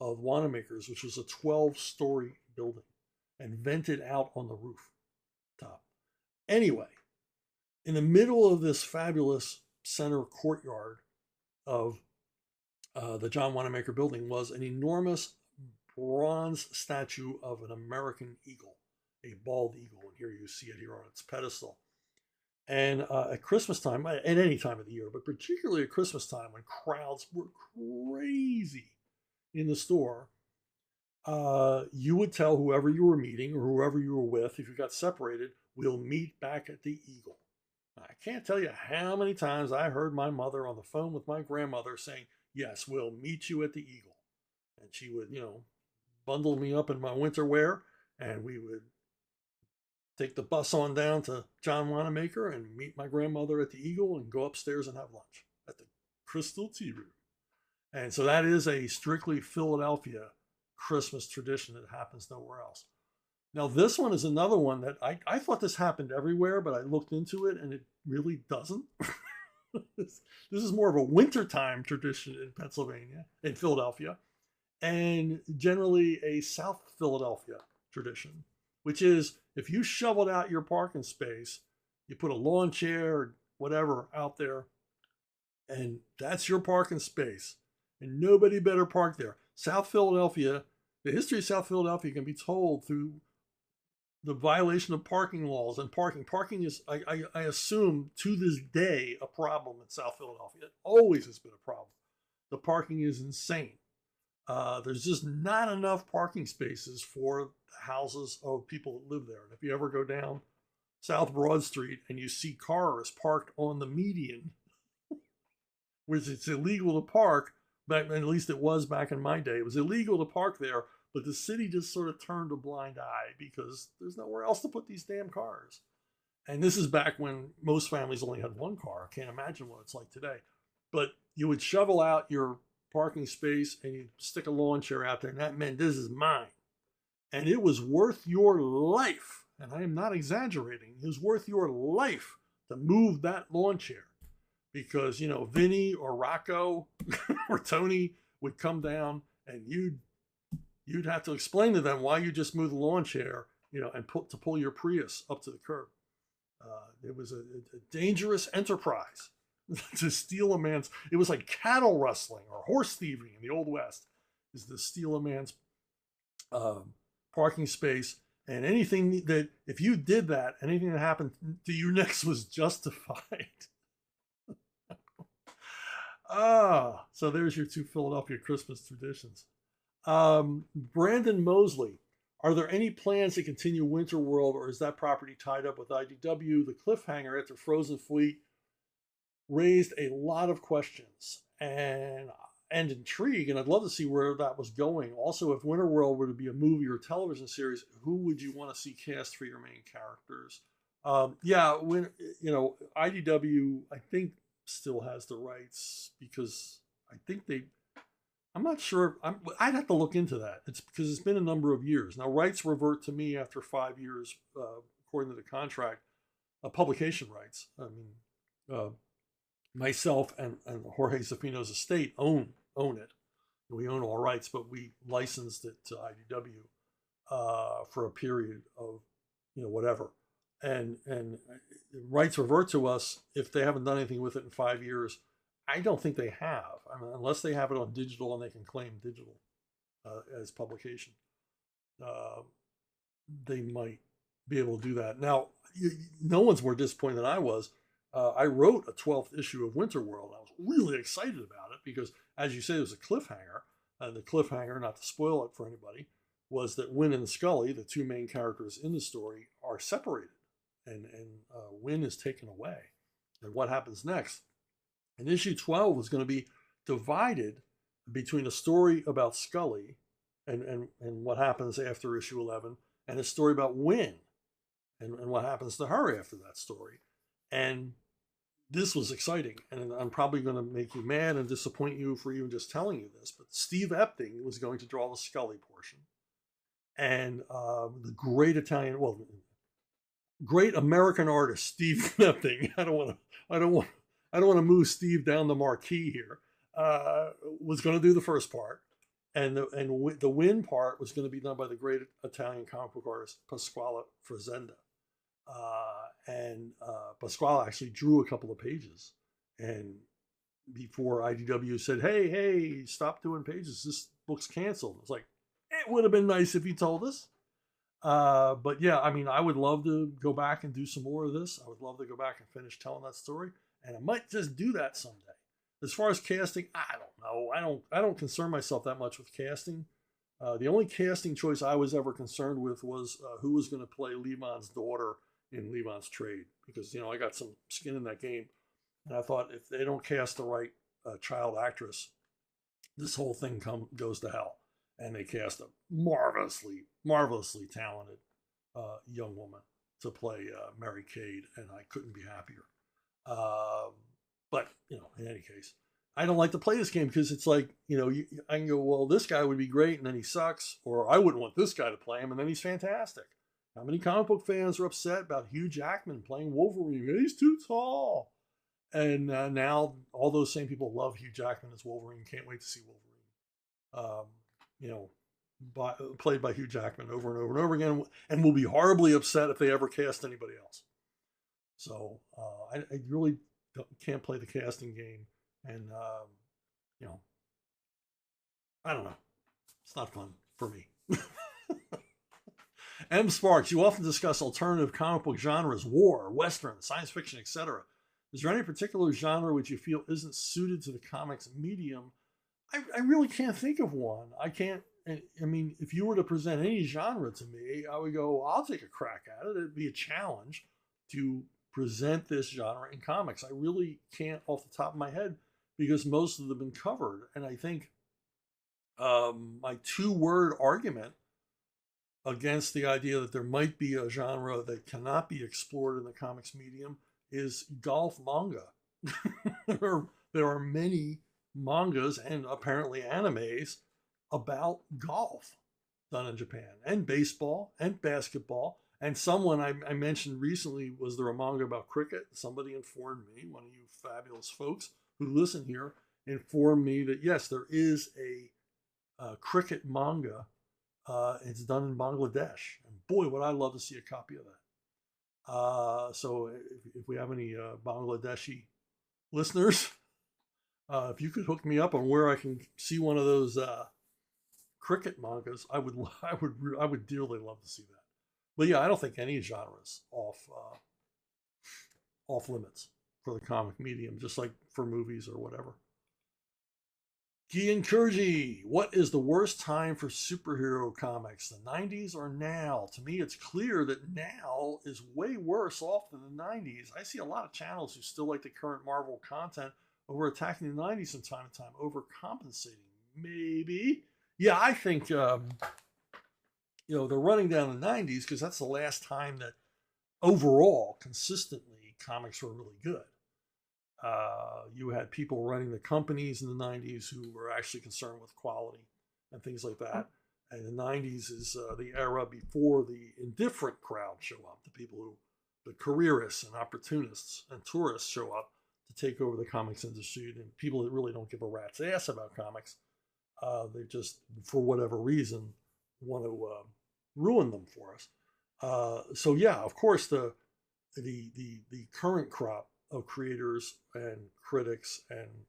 of Wanamaker's, which was a 12-story building, and vented out on the roof top. Anyway, in the middle of this fabulous center courtyard of the John Wanamaker building was an enormous bronze statue of an American eagle, a bald eagle. And here you see it here on its pedestal. And at Christmas time, at any time of the year, but particularly at Christmas time when crowds were crazy in the store, you would tell whoever you were meeting or whoever you were with, if you got separated, we'll meet back at the Eagle. I can't tell you how many times I heard my mother on the phone with my grandmother saying, "Yes, we'll meet you at the Eagle." And she would, bundle me up in my winter wear, and we would take the bus on down to John Wanamaker and meet my grandmother at the Eagle and go upstairs and have lunch at the Crystal Tea Room. And so that is a strictly Philadelphia Christmas tradition that happens nowhere else. Now, this one is another one that I thought this happened everywhere, but I looked into it and it really doesn't. This is more of a wintertime tradition in Pennsylvania, in Philadelphia, and generally a South Philadelphia tradition, which is if you shoveled out your parking space, you put a lawn chair or whatever out there, and that's your parking space, and nobody better park there. South Philadelphia, the history of South Philadelphia can be told through the violation of parking laws and parking. Parking is, I assume, to this day, a problem in South Philadelphia. It always has been a problem. The parking is insane. There's just not enough parking spaces for the houses of people that live there. And if you ever go down South Broad Street and you see cars parked on the median, which it's illegal to park, but at least it was back in my day. It was illegal to park there, but the city just sort of turned a blind eye because there's nowhere else to put these damn cars. And this is back when most families only had one car. I can't imagine what it's like today. But you would shovel out your parking space and you'd stick a lawn chair out there, and that meant this is mine. And it was worth your life, and I am not exaggerating, it was worth your life to move that lawn chair. Because, Vinny or Rocco or Tony would come down and you'd have to explain to them why you just moved the lawn chair, and to pull your Prius up to the curb. It was a dangerous enterprise to steal a man's. It was like cattle rustling or horse thieving in the Old West, is to steal a man's parking space. And anything that, if you did that, anything that happened to you next was justified. So there's your two Philadelphia Christmas traditions. Brandon Mosley, are there any plans to continue Winter World, or is that property tied up with IDW? The cliffhanger after Frozen Fleet raised a lot of questions and intrigue, and I'd love to see where that was going. Also, if Winter World were to be a movie or television series, who would you want to see cast for your main characters? When IDW, I think, still has the rights because I think I'm not sure. I'd have to look into that. It's because it's been a number of years. Now, rights revert to me after 5 years, according to the contract, publication rights. I mean, myself and Jorge Zafino's estate own it. We own all rights, but we licensed it to IDW for a period of, whatever. And rights revert to us if they haven't done anything with it in 5 years. I don't think they have. I mean, unless they have it on digital and they can claim digital as publication. They might be able to do that. Now, no one's more disappointed than I was. I wrote a 12th issue of Winter World. I was really excited about it because, as you say, it was a cliffhanger. And the cliffhanger, not to spoil it for anybody, was that Wynn and Scully, the two main characters in the story, are separated. And Wynn is taken away. And what happens next? And issue 12 was going to be divided between a story about Scully and what happens after issue 11, and a story about Wynn and what happens to her after that story. And this was exciting. And I'm probably going to make you mad and disappoint you for even just telling you this, but Steve Epting was going to draw the Scully portion. And the great American artist, Steve Epting, I don't want to move Steve down the marquee here, was going to do the first part. And the Win part was going to be done by the great Italian comic book artist, Pasquale Frazenda. Pasquale actually drew a couple of pages. And before IDW said, hey, stop doing pages, this book's canceled. It's like, it would have been nice if you told us. But yeah, I mean, I would love to go back and do some more of this. I would love to go back and finish telling that story. And I might just do that someday. As far as casting, I don't know. I don't concern myself that much with casting. The only casting choice I was ever concerned with was who was going to play Levon's daughter in Levon's trade because, I got some skin in that game. And I thought if they don't cast the right child actress, this whole thing goes to hell. And they cast a marvelously talented young woman to play Mary Cade, and I couldn't be happier. But, in any case, I don't like to play this game because it's like, I can go, well, this guy would be great, and then he sucks, or I wouldn't want this guy to play him, and then he's fantastic. How many comic book fans are upset about Hugh Jackman playing Wolverine? He's too tall. And now all those same people love Hugh Jackman as Wolverine. Can't wait to see Wolverine. Played by Hugh Jackman over and over and over again, and will be horribly upset if they ever cast anybody else. So I really can't play the casting game, and I don't know. It's not fun for me. M. Sparks, you often discuss alternative comic book genres, war, western, science fiction, etc. Is there any particular genre which you feel isn't suited to the comics medium? I really can't think of one. I can't. I mean, if you were to present any genre to me, I would go, I'll take a crack at it. It'd be a challenge to present this genre in comics. I really can't off the top of my head because most of them have been covered. And I think my 2-word argument against the idea that there might be a genre that cannot be explored in the comics medium is golf manga. there are many mangas and apparently animes about golf done in Japan, and baseball and basketball. And someone I mentioned recently, was there a manga about cricket? Somebody informed me, one of you fabulous folks who listen here, informed me that yes, there is a cricket manga. It's done in Bangladesh. And boy, would I love to see a copy of that. So if we have any Bangladeshi listeners, if you could hook me up on where I can see one of those cricket mangas, I would dearly love to see that. But yeah, I don't think any genre is off limits for the comic medium, just like for movies or whatever. Gian Kurji, what is the worst time for superhero comics, the 90s or now? To me, it's clear that now is way worse off than the 90s. I see a lot of channels who still like the current Marvel content over attacking the 90s from time to time, overcompensating. Maybe. Yeah, I think, they're running down the 90s because that's the last time that overall, consistently, comics were really good. You had people running the companies in the 90s who were actually concerned with quality and things like that. And the 90s is the era before the indifferent crowd show up, the careerists and opportunists and tourists show up to take over the comics industry, and people that really don't give a rat's ass about comics. They just, for whatever reason, want to ruin them for us. So yeah, of course, the current crop of creators and critics and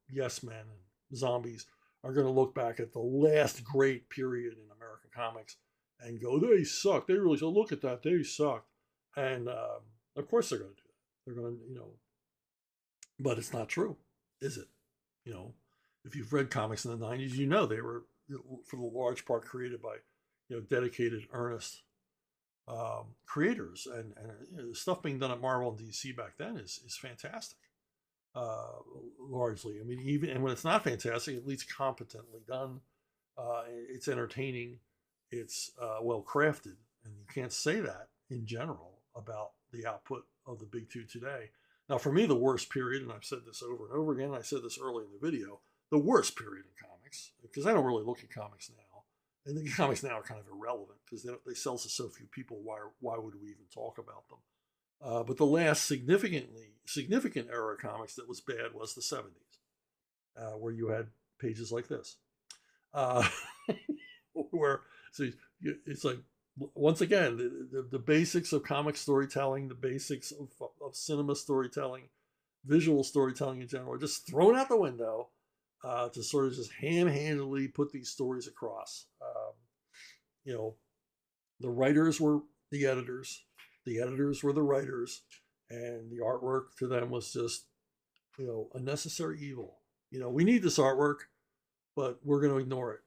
yes men and zombies are going to look back at the last great period in American comics and go, they suck. They really, so look at that, they suck. And of course they're going to do that. They're going to, but it's not true, is it? If you've read comics in the 90s, they were, for the large part, created by dedicated, earnest creators, and the stuff being done at Marvel and DC back then is fantastic. Largely, I mean, even when it's not fantastic, at least competently done. It's entertaining. It's well crafted, and you can't say that in general about the output of the big two today. Now, for me, the worst period, and I've said this over and over again, and I said this early in the video, the worst period in comics, because I don't really look at comics now. And the comics now are kind of irrelevant because they sell to so few people. Why would we even talk about them? But the last significant era of comics that was bad was the 70s, where you had pages like this, where it's like, once again, the basics of comic storytelling, the basics of cinema storytelling, visual storytelling in general, are just thrown out the window. To sort of just ham-handedly put these stories across. The writers were the editors were the writers, and the artwork to them was just, a necessary evil. We need this artwork, but we're going to ignore it.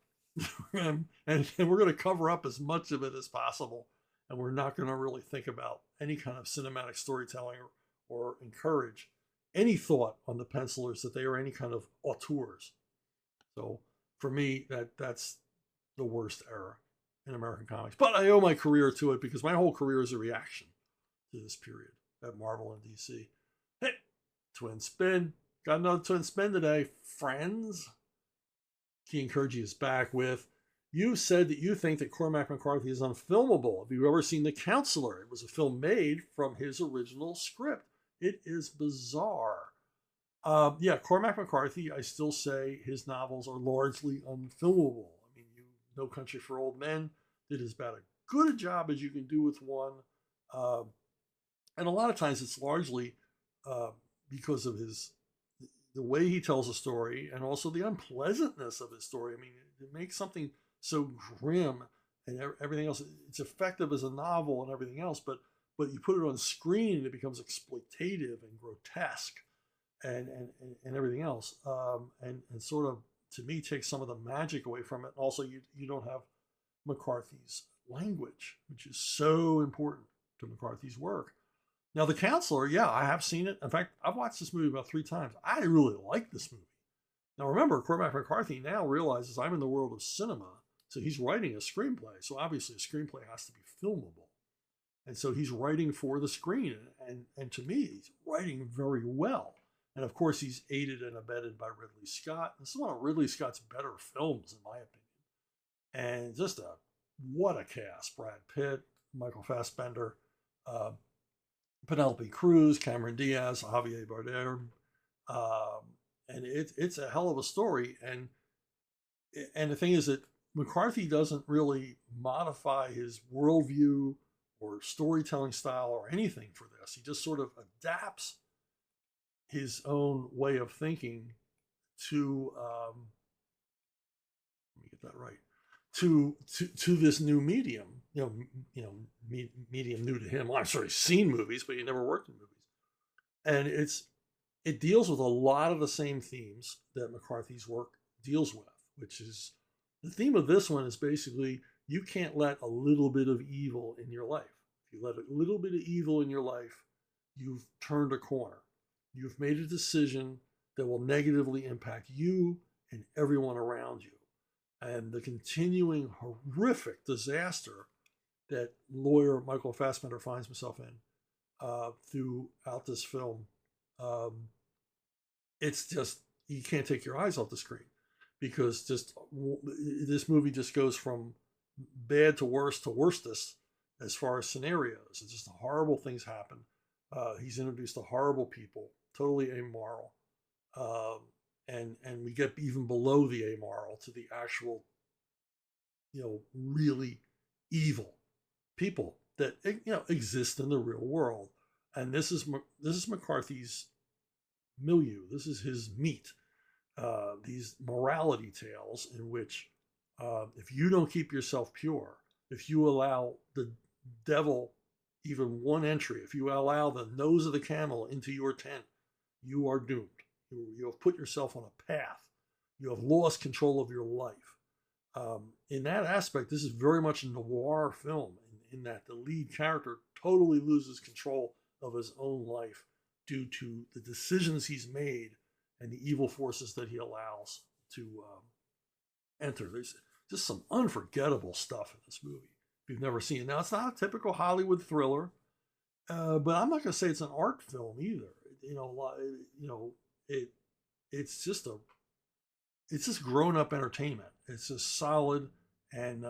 and we're going to cover up as much of it as possible. and we're not going to really think about any kind of cinematic storytelling or encourage any thought on the pencilers that they are any kind of auteurs. So for me, that's the worst era in American comics. But I owe my career to it because my whole career is a reaction to this period at Marvel and DC. Hey, twin spin. Got another twin spin today, friends. Key Kurji is back with, you said that you think that Cormac McCarthy is unfilmable. Have you ever seen The Counselor? It was a film made from his original script. It is bizarre. Yeah, Cormac McCarthy, I still say his novels are largely unfilmable. I mean, No Country for Old Men did as about a good a job as you can do with one. And a lot of times it's largely because of the way he tells a story and also the unpleasantness of his story. I mean, it makes something so grim and everything else. It's effective as a novel and everything else, but you put it on screen and it becomes exploitative and grotesque and everything else. And sort of, to me, takes some of the magic away from it. Also, you don't have McCarthy's language, which is so important to McCarthy's work. Now, The Counselor, yeah, I have seen it. In fact, I've watched this movie about 3 times. I really like this movie. Now, remember, Cormac McCarthy now realizes I'm in the world of cinema, so he's writing a screenplay. So obviously, a screenplay has to be filmable. And so he's writing for the screen. And to me, he's writing very well. And of course, he's aided and abetted by Ridley Scott. This is one of Ridley Scott's better films, in my opinion. And just what a cast. Brad Pitt, Michael Fassbender, Penelope Cruz, Cameron Diaz, Javier Bardem. And it's a hell of a story. And the thing is that McCarthy doesn't really modify his worldview or storytelling style or anything for this. He just sort of adapts his own way of thinking to let me get that right, to this new medium, medium new to him. Well, I'm sorry, seen movies, but he never worked in movies. And it deals with a lot of the same themes that McCarthy's work deals with, which is, the theme of this one is basically, you can't let a little bit of evil in your life. If you let a little bit of evil in your life, you've turned a corner. You've made a decision that will negatively impact you and everyone around you. And the continuing horrific disaster that lawyer Michael Fassbender finds himself in throughout this film, it's just, you can't take your eyes off the screen, because just this movie just goes from bad to worstest as far as scenarios. It's just horrible things happen. He's introduced to horrible people, totally amoral. And we get even below the amoral to the actual, really evil people that, exist in the real world. And this is McCarthy's milieu. This is his meat. These morality tales in which, if you don't keep yourself pure, if you allow the devil even one entry, if you allow the nose of the camel into your tent, you are doomed. You have put yourself on a path. You have lost control of your life. In that aspect, this is very much a noir film, in that the lead character totally loses control of his own life due to the decisions he's made and the evil forces that he allows to enter. There's just some unforgettable stuff in this movie if you've never seen it. Now, it's not a typical Hollywood thriller, but I'm not going to say it's an art film either. It's just grown-up entertainment. It's just solid, and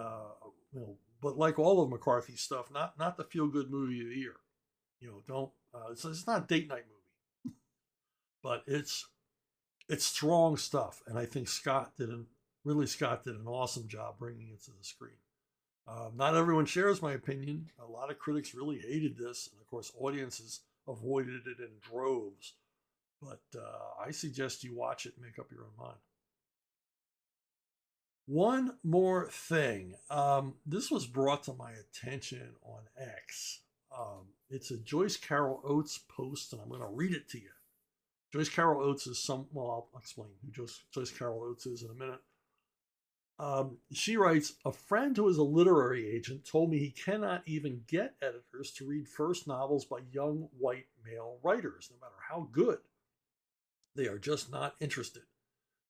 but like all of McCarthy's stuff, not the feel-good movie of the year. It's not a date night movie, but it's strong stuff, and I think Scott did an awesome job bringing it to the screen. Not everyone shares my opinion. A lot of critics really hated this, and of course, audiences avoided it in droves. But I suggest you watch it and make up your own mind. One more thing. This was brought to my attention on X. It's a Joyce Carol Oates post, and I'm going to read it to you. Joyce Carol Oates is I'll explain who Joyce Carol Oates is in a minute. She writes, a friend who is a literary agent told me he cannot even get editors to read first novels by young white male writers, no matter how good. They are just not interested.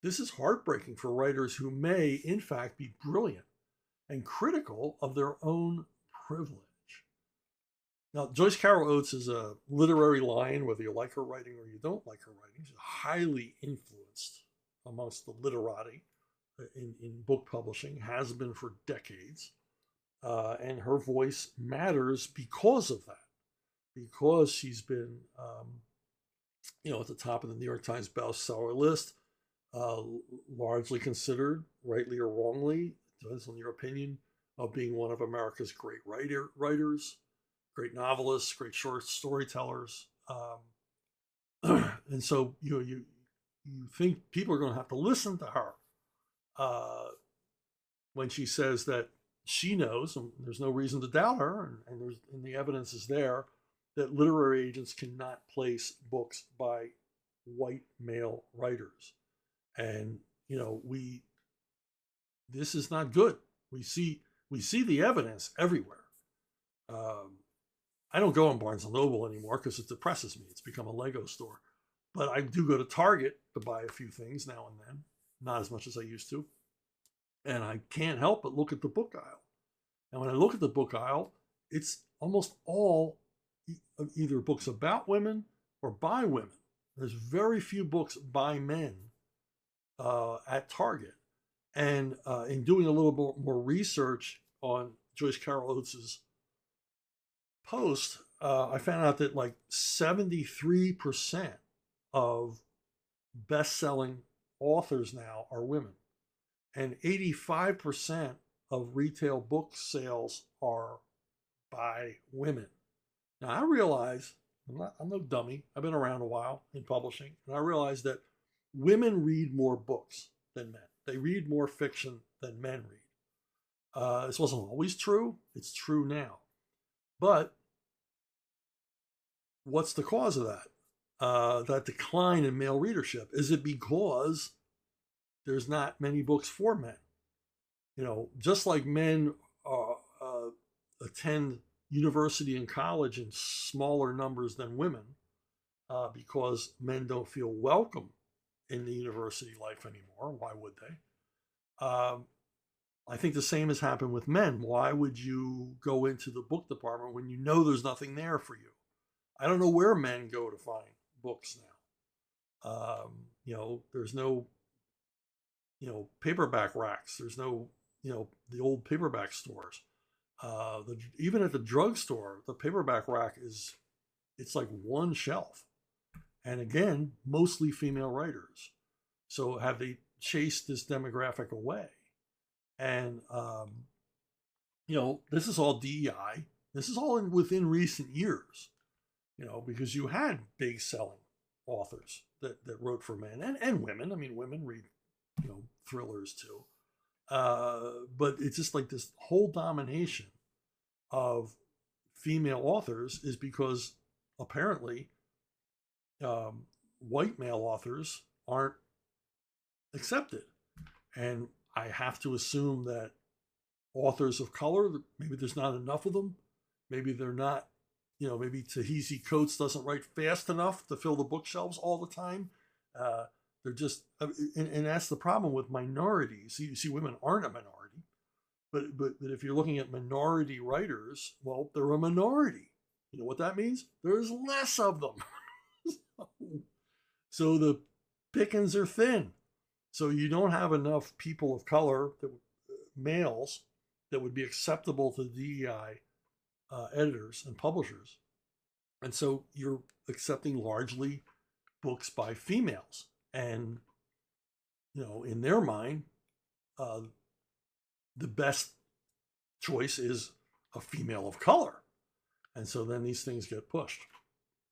This is heartbreaking for writers who may, in fact, be brilliant and critical of their own privilege. Now, Joyce Carol Oates is a literary lion, whether you like her writing or you don't like her writing. She's highly influenced amongst the literati in book publishing, has been for decades. And her voice matters because of that, because she's been, at the top of the New York Times bestseller list, largely considered, rightly or wrongly, depends on your opinion, of being one of America's great writers, great novelists, great short storytellers. And so you think people are going to have to listen to her when she says that she knows, and there's no reason to doubt her, and the evidence is there, that literary agents cannot place books by white male writers. And this is not good. We see the evidence everywhere. I don't go on Barnes and Noble anymore because it depresses me. It's become a Lego store. But I do go to Target to buy a few things now and then, not as much as I used to. And I can't help but look at the book aisle. And when I look at the book aisle, it's almost all either books about women or by women. There's very few books by men at Target. And in doing a little more research on Joyce Carol Oates's post, I found out that like 73% of best-selling authors now are women, and 85% of retail book sales are by women. Now I realize I'm no dummy. I've been around a while in publishing, and I realize that women read more books than men. They read more fiction than men read. This wasn't always true. It's true now. But what's the cause of that? That decline in male readership? Is it because there's not many books for men? Just like men attend university and college in smaller numbers than women because men don't feel welcome in the university life anymore. Why would they? I think the same has happened with men. Why would you go into the book department when you know there's nothing there for you? I don't know where men go to find books now. There's no, paperback racks. There's no, the old paperback stores. Even at the drugstore, the paperback rack it's like one shelf. And again, mostly female writers. So have they chased this demographic away? And, this is all DEI. This is all within recent years, because you had big selling authors that wrote for men and women. I mean, women read, thrillers too. But it's just like this whole domination of female authors is because apparently white male authors aren't accepted. And I have to assume that authors of color, maybe there's not enough of them. Maybe they're not, maybe Ta-Nehisi Coates doesn't write fast enough to fill the bookshelves all the time. They're just, and that's the problem with minorities. You see, women aren't a minority, but if you're looking at minority writers, well, they're a minority. You know what that means? There's less of them. So the pickings are thin. So you don't have enough people of color, males, that would be acceptable to DEI editors and publishers. And so you're accepting largely books by females. And, in their mind, the best choice is a female of color. And so then these things get pushed.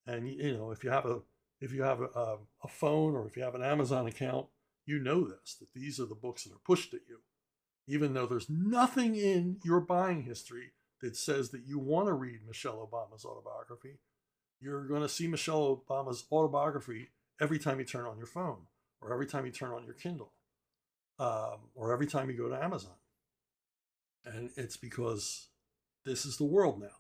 And, if you have a phone or if you have an Amazon account, you know this, that these are the books that are pushed at you, even though there's nothing in your buying history that says that you want to read Michelle Obama's autobiography. You're going to see Michelle Obama's autobiography every time you turn on your phone or every time you turn on your Kindle. or every time you go to Amazon. And it's because this is the world now.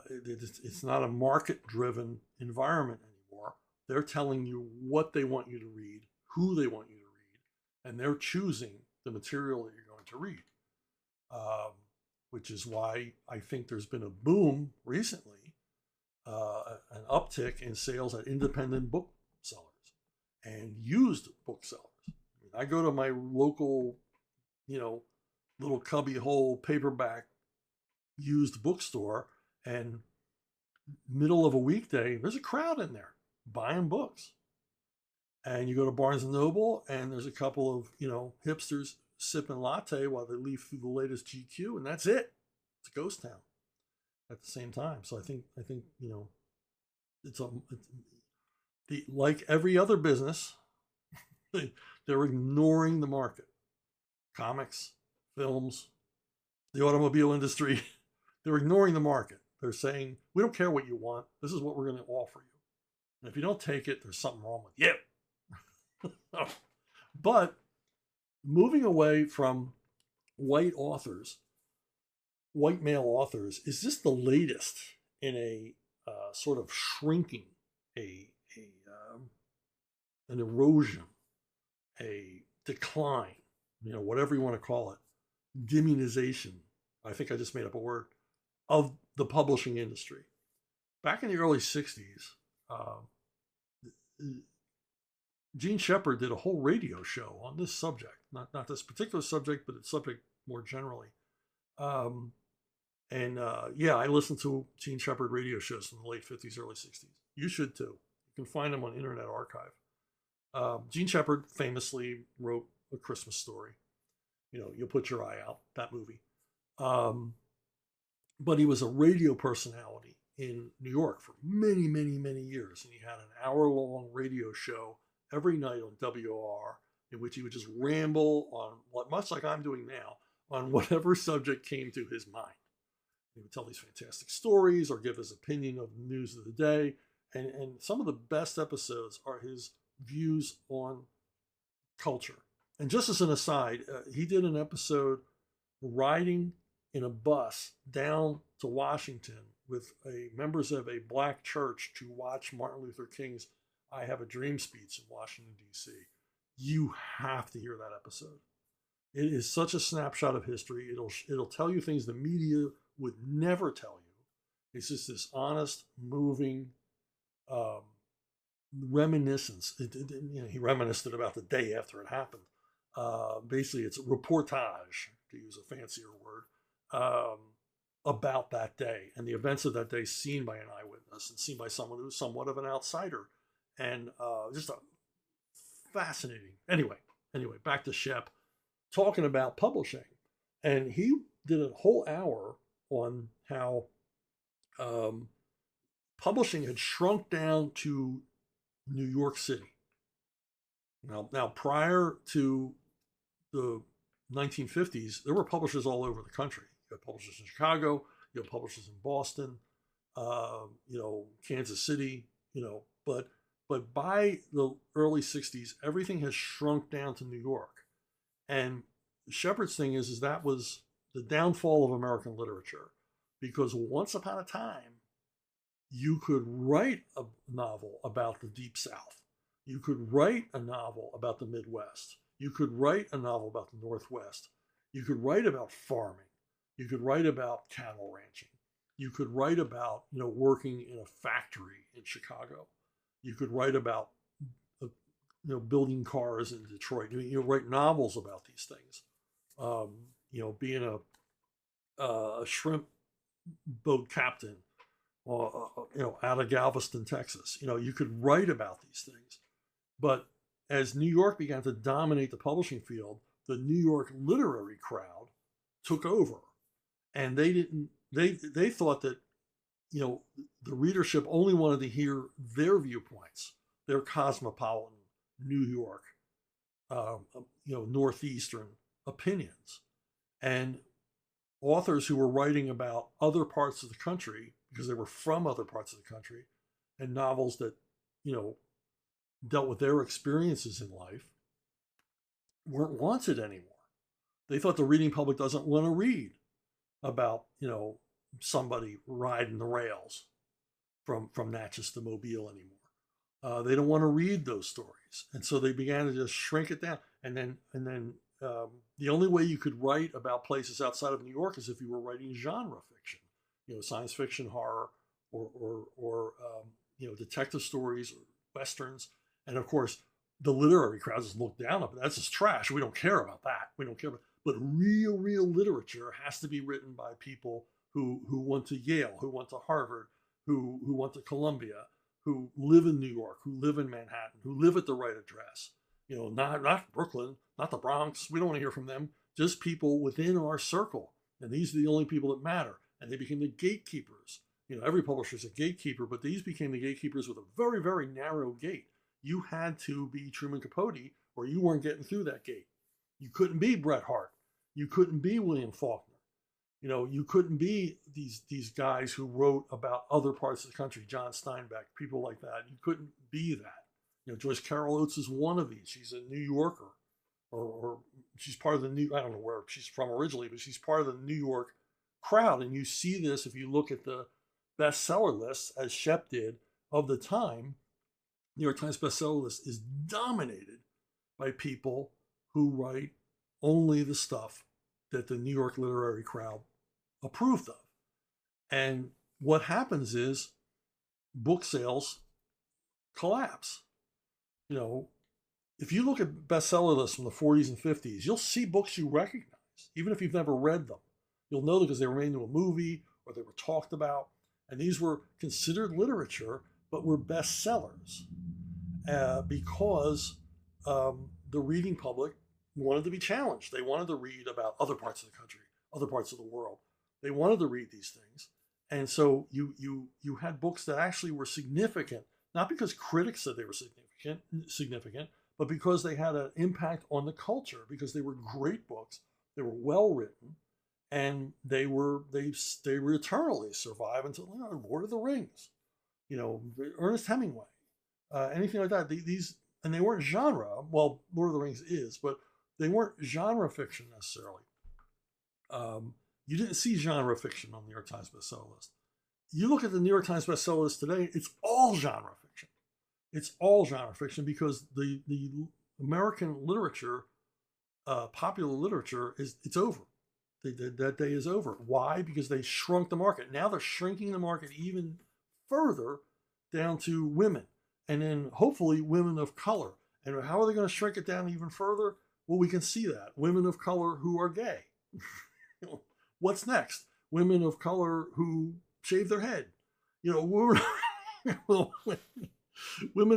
It's not a market-driven environment anymore. They're telling you what they want you to read, who they want you to read, and they're choosing the material that you're going to read. Which is why I think there's been a boom recently, an uptick in sales at independent booksellers and used booksellers. I go to my local, little cubbyhole paperback used bookstore, and middle of a weekday, there's a crowd in there buying books. And you go to Barnes & Noble, and there's a couple of, hipsters sipping latte while they leaf through the latest GQ, and that's it. It's a ghost town at the same time. So I think it's like every other business, they're ignoring the market. Comics, films, the automobile industry, they're ignoring the market. They're saying, we don't care what you want. This is what we're going to offer you. And if you don't take it, there's something wrong with you. But moving away from white authors, white male authors, is this the latest in a sort of shrinking, an erosion, a decline, whatever you want to call it, demonization, I think I just made up a word, of the publishing industry. Back in the early 60s, Gene Shepard did a whole radio show on this subject, not this particular subject, but its subject more generally. I listened to Gene Shepard radio shows from the late 50s, early 60s. You should too. You can find them on Internet Archive. Gene Shepard famously wrote A Christmas Story. You'll put your eye out, that movie. But he was a radio personality in New York for many, many, many years. And he had an hour-long radio show every night on WOR in which he would just ramble on, much like I'm doing now, on whatever subject came to his mind. He would tell these fantastic stories or give his opinion of the news of the day. And some of the best episodes are his views on culture. And just as an aside, he did an episode riding in a bus down to Washington with members of a black church to watch Martin Luther King's I Have a Dream speech in Washington, D.C. You have to hear that episode. It is such a snapshot of history. It'll tell you things the media would never tell you. It's just this honest, moving reminiscence. He reminisced about the day after it happened. Basically, it's a reportage, to use a fancier word, about that day and the events of that day seen by an eyewitness and seen by someone who's somewhat of an outsider. And just a fascinating. Anyway, back to Shep talking about publishing. And he did a whole hour on how publishing had shrunk down to New York City. Now prior to the 1950s, there were publishers all over the country. You had publishers in Chicago, you had publishers in Boston, Kansas City, but by the early 60s, everything has shrunk down to New York. And Shepard's thing is that was the downfall of American literature, because once upon a time, you could write a novel about the Deep South. You could write a novel about the Midwest. You could write a novel about the Northwest. You could write about farming. You could write about cattle ranching. You could write about, working in a factory in Chicago. You could write about, building cars in Detroit. You write novels about these things. Being a shrimp boat captain, out of Galveston, Texas. You could write about these things. But as New York began to dominate the publishing field, the New York literary crowd took over. And they thought that, the readership only wanted to hear their viewpoints, their cosmopolitan New York, Northeastern opinions. And authors who were writing about other parts of the country, because they were from other parts of the country, and novels that, dealt with their experiences in life, weren't wanted anymore. They thought the reading public doesn't want to read about, somebody riding the rails from Natchez to Mobile anymore. They don't want to read those stories, and so they began to just shrink it down. And then the only way you could write about places outside of New York is if you were writing genre fiction, science fiction, horror, or detective stories or westerns. And of course, the literary crowd just looked down upon that's just trash. We don't care about that. We don't care about. But real literature has to be written by people who went to Yale, who went to Harvard, who went to Columbia, who live in New York, who live in Manhattan, who live at the right address. Not Brooklyn, not the Bronx. We don't want to hear from them. Just people within our circle. And these are the only people that matter. And they became the gatekeepers. Every publisher is a gatekeeper, but these became the gatekeepers with a very, very narrow gate. You had to be Truman Capote or you weren't getting through that gate. You couldn't be Bret Hart. You couldn't be William Faulkner. You couldn't be these guys who wrote about other parts of the country, John Steinbeck, people like that. You couldn't be that. Joyce Carol Oates is one of these. She's a New Yorker, or she's part of the I don't know where she's from originally, but she's part of the New York crowd. And you see this if you look at the bestseller list, as Shep did, of the time. New York Times bestseller list is dominated by people who write only the stuff that the New York literary crowd approved of. And what happens is book sales collapse. If you look at bestseller lists from the 40s and 50s, you'll see books you recognize, even if you've never read them. You'll know them because they were made into a movie or they were talked about. And these were considered literature, but were bestsellers because the reading public wanted to be challenged. They wanted to read about other parts of the country, other parts of the world. They wanted to read these things. And so you had books that actually were significant, not because critics said they were significant, but because they had an impact on the culture, because they were great books, they were well written, and they eternally survive until Lord of the Rings, Ernest Hemingway, anything like that. These, and they weren't genre. Well, Lord of the Rings is, but they weren't genre fiction necessarily. You didn't see genre fiction on the New York Times bestseller list. You look at the New York Times bestseller list today, it's all genre fiction. It's all genre fiction because the American literature, popular literature, it's over. That day is over. Why? Because they shrunk the market. Now they're shrinking the market even further down to women, and then hopefully women of color. And how are they going to shrink it down even further? Well, we can see that. Women of color who are gay. What's next? Women of color who shave their head. Women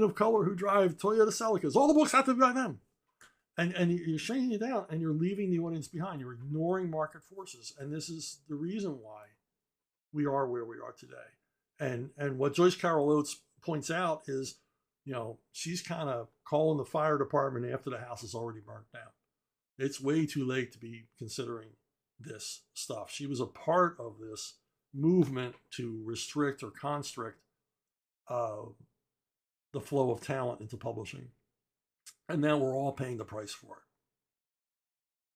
of color who drive Toyota Celicas. All the books have to be by them. And you're shrinking it down and you're leaving the audience behind. You're ignoring market forces. And this is the reason why we are where we are today. And what Joyce Carol Oates points out is, she's kind of calling the fire department after the house is already burnt down. It's way too late to be considering this stuff. She was a part of this movement to restrict or constrict the flow of talent into publishing. And now we're all paying the price for it.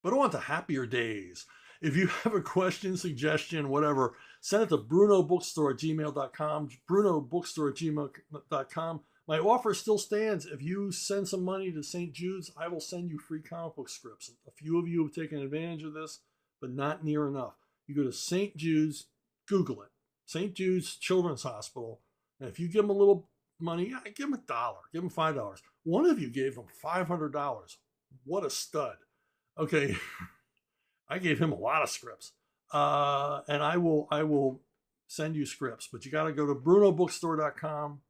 But on to happier days. If you have a question, suggestion, whatever, send it to brunobookstore@gmail.com, brunobookstore@gmail.com. My offer still stands. If you send some money to St. Jude's, I will send you free comic book scripts. A few of you have taken advantage of this, but not near enough. You go to St. Jude's, Google it, St. Jude's Children's Hospital, and if you give them a little money, give them $1, give them $5. One of you gave them $500. What a stud. Okay, I gave him a lot of scripts, and I will send you scripts, but you got to go to brunobookstore.com,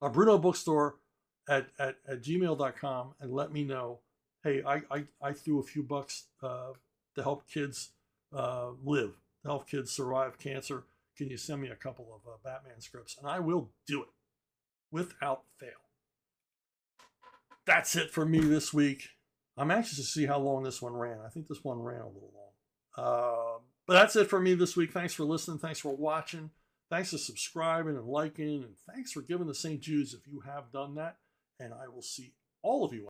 brunobookstore at gmail.com, and let me know, hey, I threw a few bucks to help kids live, to help kids survive cancer. Can you send me a couple of Batman scripts? And I will do it without fail. That's it for me this week. I'm anxious to see how long this one ran. I think this one ran a little long. But that's it for me this week. Thanks for listening. Thanks for watching. Thanks for subscribing and liking. And thanks for giving to St. Jude's if you have done that. And I will see all of you